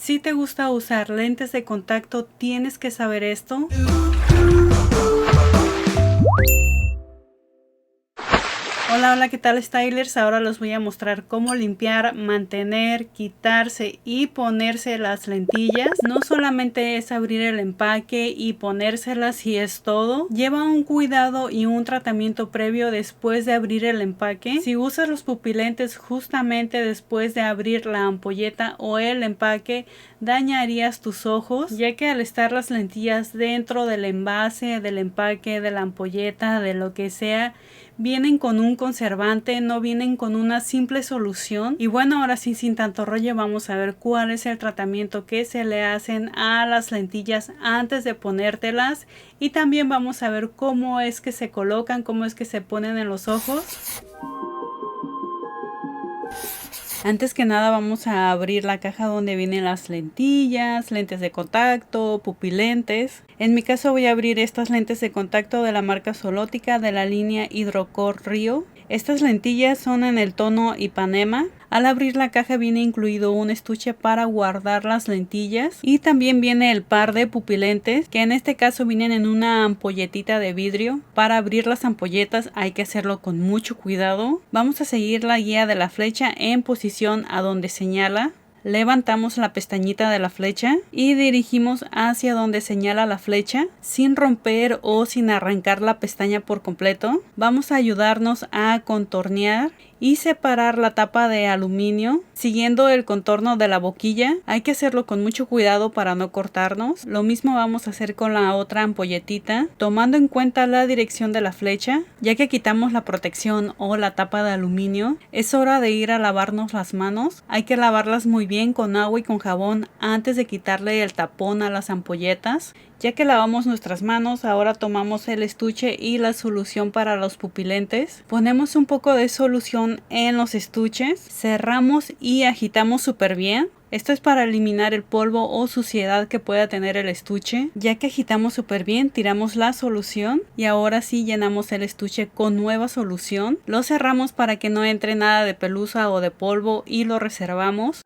Si te gusta usar lentes de contacto, tienes que saber esto. Hola, ¿qué tal, stylers? Ahora les voy a mostrar cómo limpiar, mantener, quitarse y ponerse las lentillas. No solamente es abrir el empaque y ponérselas y es todo. Lleva un cuidado y un tratamiento previo después de abrir el empaque. Si usas los pupilentes justamente después de abrir la ampolleta o el empaque, dañarías tus ojos, ya que al estar las lentillas dentro del envase, del empaque, de la ampolleta, de lo que sea, vienen con un conservante, no vienen con una simple solución. Y bueno, ahora sí, sin tanto rollo, vamos a ver cuál es el tratamiento que se le hacen a las lentillas antes de ponértelas, y también vamos a ver cómo es que se colocan, cómo es que se ponen en los ojos. Antes que nada vamos a abrir la caja donde vienen las lentillas, lentes de contacto, pupilentes. En mi caso voy a abrir estas lentes de contacto de la marca Solótica de la línea Hydrocore Rio. Estas lentillas son en el tono Ipanema. Al abrir la caja viene incluido un estuche para guardar las lentillas y también viene el par de pupilentes, que en este caso vienen en una ampolletita de vidrio. Para abrir las ampolletas hay que hacerlo con mucho cuidado. Vamos a seguir la guía de la flecha en posición a donde señala. Levantamos la pestañita de la flecha y dirigimos hacia donde señala la flecha sin romper o sin arrancar la pestaña por completo. Vamos a ayudarnos a contornear y separar la tapa de aluminio siguiendo el contorno de la boquilla. Hay que hacerlo con mucho cuidado para no cortarnos. Lo mismo vamos a hacer con la otra ampolletita, tomando en cuenta la dirección de la flecha. Ya que quitamos la protección o la tapa de aluminio, es hora de ir a lavarnos las manos. Hay que lavarlas muy bien con agua y con jabón antes de quitarle el tapón a las ampolletas. Ya que lavamos nuestras manos, ahora tomamos el estuche y la solución para los pupilentes. Ponemos un poco de solución en los estuches, cerramos y agitamos súper bien. Esto es para eliminar el polvo o suciedad que pueda tener el estuche. Ya que agitamos súper bien, tiramos la solución y ahora sí llenamos el estuche con nueva solución. Lo cerramos para que no entre nada de pelusa o de polvo y lo reservamos.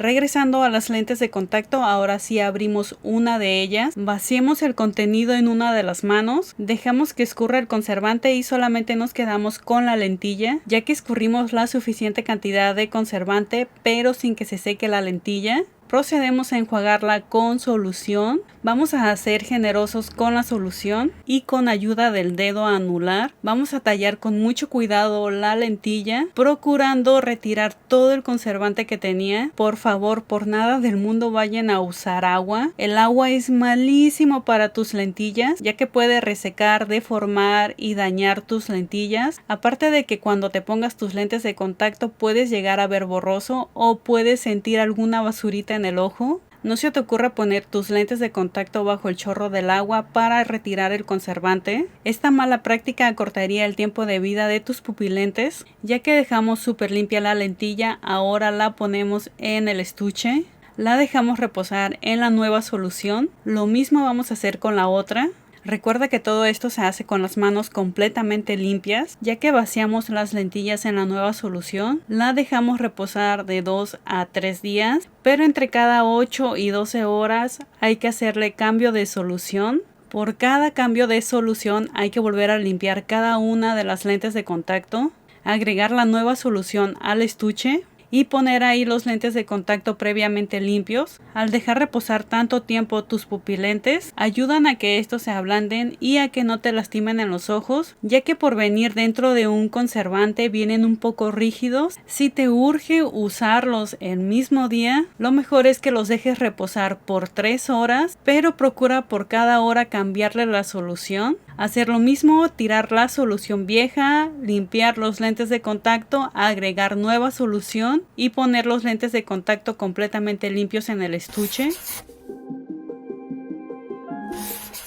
Regresando a las lentes de contacto, ahora sí abrimos una de ellas, vaciemos el contenido en una de las manos, dejamos que escurra el conservante y solamente nos quedamos con la lentilla, ya que escurrimos la suficiente cantidad de conservante pero sin que se seque la lentilla. Procedemos a enjuagarla con solución. Vamos a ser generosos con la solución y con ayuda del dedo anular vamos a tallar con mucho cuidado la lentilla, procurando retirar todo el conservante que tenía. Por favor, por nada del mundo vayan a usar agua. El agua es malísimo para tus lentillas, ya que puede resecar, deformar y dañar tus lentillas. Aparte de que cuando te pongas tus lentes de contacto puedes llegar a ver borroso o puedes sentir alguna basurita en el ojo. No se te ocurra poner tus lentes de contacto bajo el chorro del agua para retirar el conservante. Esta mala práctica acortaría el tiempo de vida de tus pupilentes. Ya que dejamos súper limpia la lentilla, ahora la ponemos en el estuche. La dejamos reposar en la nueva solución. Lo mismo vamos a hacer con la otra. Recuerda que todo esto se hace con las manos completamente limpias. Ya que vaciamos las lentillas en la nueva solución, la dejamos reposar de 2 a 3 días, pero entre cada 8 y 12 horas hay que hacerle cambio de solución. Por cada cambio de solución hay que volver a limpiar cada una de las lentes de contacto, agregar la nueva solución al estuche y poner ahí los lentes de contacto previamente limpios. Al dejar reposar tanto tiempo tus pupilentes, ayudan a que estos se ablanden y a que no te lastimen en los ojos, ya que por venir dentro de un conservante vienen un poco rígidos. Si te urge usarlos el mismo día, lo mejor es que los dejes reposar por 3 horas, pero procura por cada hora cambiarle la solución. Hacer lo mismo, tirar la solución vieja, limpiar los lentes de contacto, agregar nueva solución y poner los lentes de contacto completamente limpios en el estuche.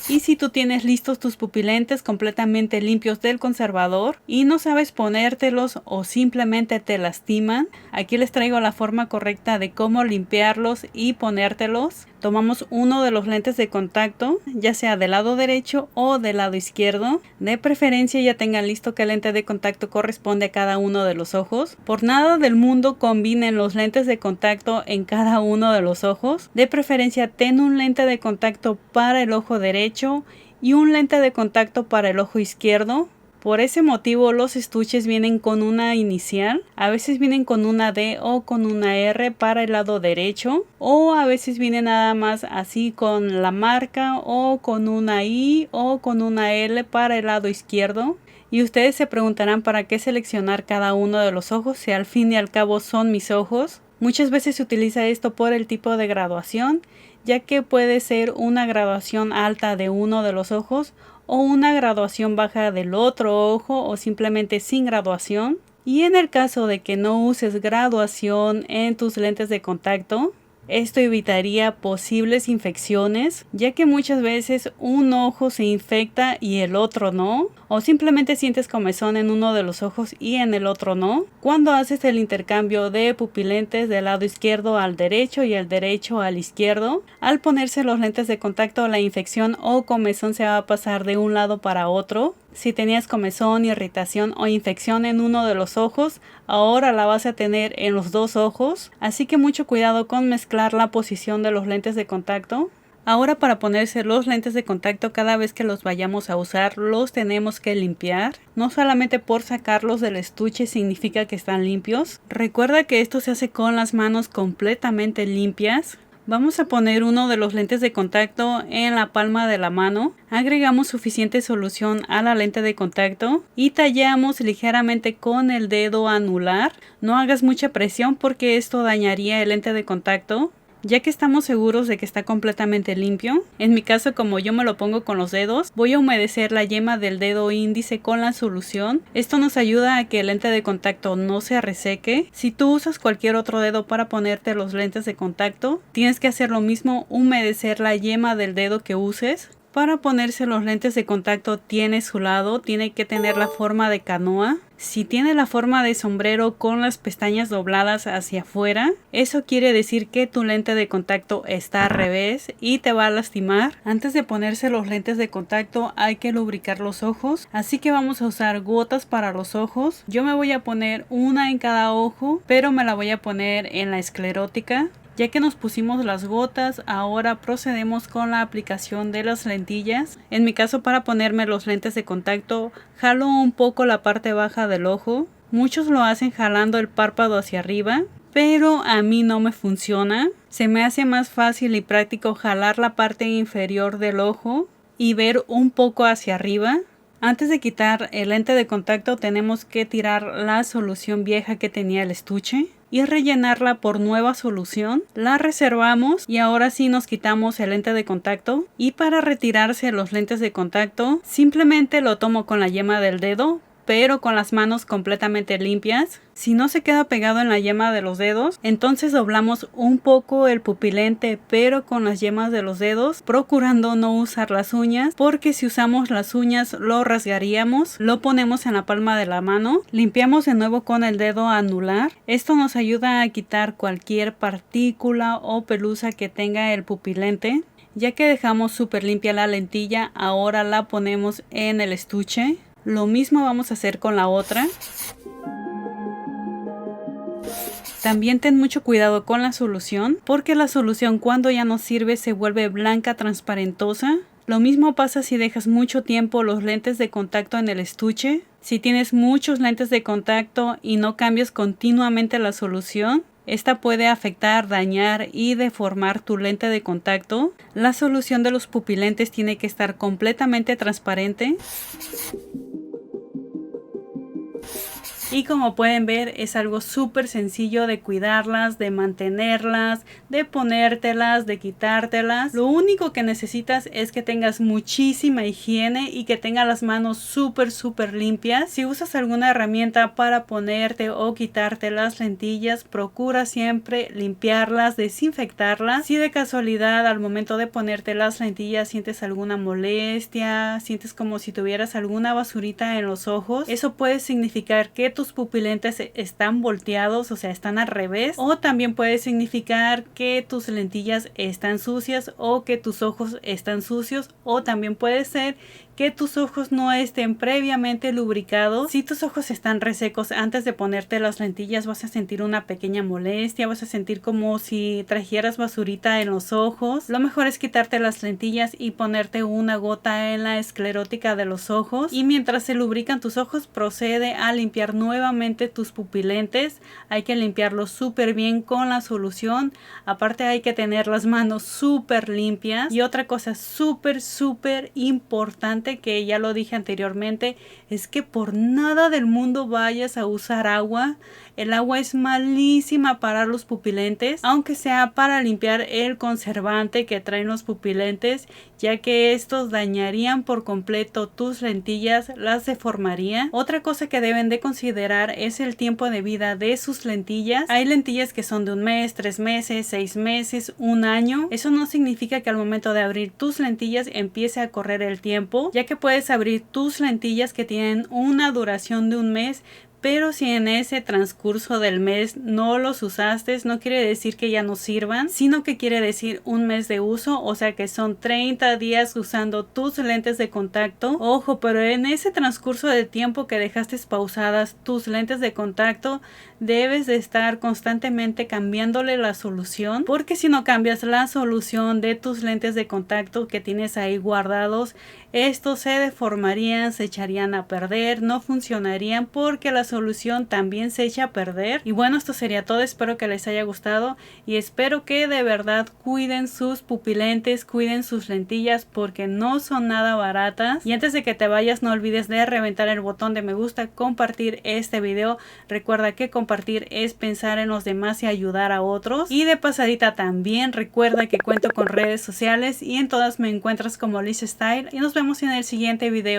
Y si tú tienes listos tus pupilentes completamente limpios del conservador y no sabes ponértelos o simplemente te lastiman, aquí les traigo la forma correcta de cómo limpiarlos y ponértelos. Tomamos uno de los lentes de contacto, ya sea del lado derecho o del lado izquierdo. De preferencia ya tengan listo qué lente de contacto corresponde a cada uno de los ojos. Por nada del mundo combinen los lentes de contacto en cada uno de los ojos. De preferencia ten un lente de contacto para el ojo derecho y un lente de contacto para el ojo izquierdo. Por ese motivo los estuches vienen con una inicial, a veces vienen con una D o con una R para el lado derecho, o a veces vienen nada más así con la marca o con una I o con una L para el lado izquierdo. Y ustedes se preguntarán para qué seleccionar cada uno de los ojos si al fin y al cabo son mis ojos. Muchas veces se utiliza esto por el tipo de graduación, ya que puede ser una graduación alta de uno de los ojos o una graduación baja del otro ojo o simplemente sin graduación. Y en el caso de que no uses graduación en tus lentes de contacto, esto evitaría posibles infecciones, ya que muchas veces un ojo se infecta y el otro no, o simplemente sientes comezón en uno de los ojos y en el otro no. Cuando haces el intercambio de pupilentes del lado izquierdo al derecho y el derecho al izquierdo, al ponerse los lentes de contacto la infección o comezón se va a pasar de un lado para otro. Si tenías comezón, irritación o infección en uno de los ojos, ahora la vas a tener en los dos ojos, así que mucho cuidado con mezclar la posición de los lentes de contacto. Ahora para ponerse los lentes de contacto cada vez que los vayamos a usar los tenemos que limpiar. No solamente por sacarlos del estuche significa que están limpios. Recuerda que esto se hace con las manos completamente limpias. Vamos a poner uno de los lentes de contacto en la palma de la mano. Agregamos suficiente solución a la lente de contacto y tallamos ligeramente con el dedo anular. No hagas mucha presión porque esto dañaría el lente de contacto. Ya que estamos seguros de que está completamente limpio, en mi caso como yo me lo pongo con los dedos, voy a humedecer la yema del dedo índice con la solución. Esto nos ayuda a que el lente de contacto no se reseque. Si tú usas cualquier otro dedo para ponerte los lentes de contacto, tienes que hacer lo mismo, humedecer la yema del dedo que uses. Para ponerse los lentes de contacto tiene su lado, tiene que tener la forma de canoa. Si tiene la forma de sombrero con las pestañas dobladas hacia afuera, eso quiere decir que tu lente de contacto está al revés y te va a lastimar. Antes de ponerse los lentes de contacto hay que lubricar los ojos, así que vamos a usar gotas para los ojos. Yo me voy a poner una en cada ojo, pero me la voy a poner en la esclerótica. Ya que nos pusimos las gotas, ahora procedemos con la aplicación de las lentillas. En mi caso, para ponerme los lentes de contacto, jalo un poco la parte baja del ojo. Muchos lo hacen jalando el párpado hacia arriba, pero a mí no me funciona. Se me hace más fácil y práctico jalar la parte inferior del ojo y ver un poco hacia arriba. Antes de quitar el lente de contacto tenemos que tirar la solución vieja que tenía el estuche y rellenarla por nueva solución. La reservamos y ahora sí nos quitamos el lente de contacto. Y para retirarse los lentes de contacto simplemente lo tomo con la yema del dedo, pero con las manos completamente limpias. Si no se queda pegado en la yema de los dedos, entonces doblamos un poco el pupilente, pero con las yemas de los dedos, procurando no usar las uñas, porque si usamos las uñas lo rasgaríamos. Lo ponemos en la palma de la mano, limpiamos de nuevo con el dedo anular. Esto nos ayuda a quitar cualquier partícula o pelusa que tenga el pupilente. Ya que dejamos súper limpia la lentilla, ahora la ponemos en el estuche. Lo mismo vamos a hacer con la otra. También ten mucho cuidado con la solución, porque la solución cuando ya no sirve se vuelve blanca transparentosa. Lo mismo pasa si dejas mucho tiempo los lentes de contacto en el estuche. Si tienes muchos lentes de contacto y no cambias continuamente la solución, esta puede afectar, dañar y deformar tu lente de contacto. La solución de los pupilentes tiene que estar completamente transparente. Y como pueden ver, es algo súper sencillo de cuidarlas, de mantenerlas, de ponértelas, de quitártelas. Lo único que necesitas es que tengas muchísima higiene y que tengas las manos súper limpias. Si usas alguna herramienta para ponerte o quitarte las lentillas, procura siempre limpiarlas, desinfectarlas. Si de casualidad al momento de ponerte las lentillas sientes alguna molestia, sientes como si tuvieras alguna basurita en los ojos, eso puede significar que tus tus pupilentes están volteados, o sea, están al revés, o también puede significar que tus lentillas están sucias o que tus ojos están sucios, o también puede ser que tus ojos no estén previamente lubricados. Si tus ojos están resecos antes de ponerte las lentillas, vas a sentir una pequeña molestia, vas a sentir como si trajeras basurita en los ojos. Lo mejor es quitarte las lentillas y ponerte una gota en la esclerótica de los ojos, y mientras se lubrican tus ojos procede a limpiar nuevamente tus pupilentes. Hay que limpiarlos súper bien con la solución. Aparte hay que tener las manos súper limpias. Y otra cosa súper importante, que ya lo dije anteriormente, es que por nada del mundo vayas a usar agua. El agua es malísima para los pupilentes, aunque sea para limpiar el conservante que traen los pupilentes, ya que estos dañarían por completo tus lentillas, las deformarían. Otra cosa que deben de considerar es el tiempo de vida de sus lentillas. Hay lentillas que son de 1 mes, 3 meses, 6 meses, 1 año. Eso no significa que al momento de abrir tus lentillas empiece a correr el tiempo, ya que puedes abrir tus lentillas que tienen una duración de 1 mes, pero si en ese transcurso del mes no los usaste, no quiere decir que ya no sirvan, sino que quiere decir 1 mes de uso, o sea que son 30 días usando tus lentes de contacto. Ojo, pero en ese transcurso de tiempo que dejaste pausadas tus lentes de contacto, debes de estar constantemente cambiándole la solución, porque si no cambias la solución de tus lentes de contacto que tienes ahí guardados, estos se deformarían, se echarían a perder, no funcionarían porque la solución también se echa a perder. Y bueno, esto sería todo. Espero que les haya gustado y espero que de verdad cuiden sus pupilentes, cuiden sus lentillas, porque no son nada baratas. Y antes de que te vayas, no olvides de reventar el botón de me gusta, compartir este video. Recuerda que compartir es pensar en los demás y ayudar a otros. Y de pasadita también recuerda que cuento con redes sociales y en todas me encuentras como Liz Style, y nos vemos en el siguiente video.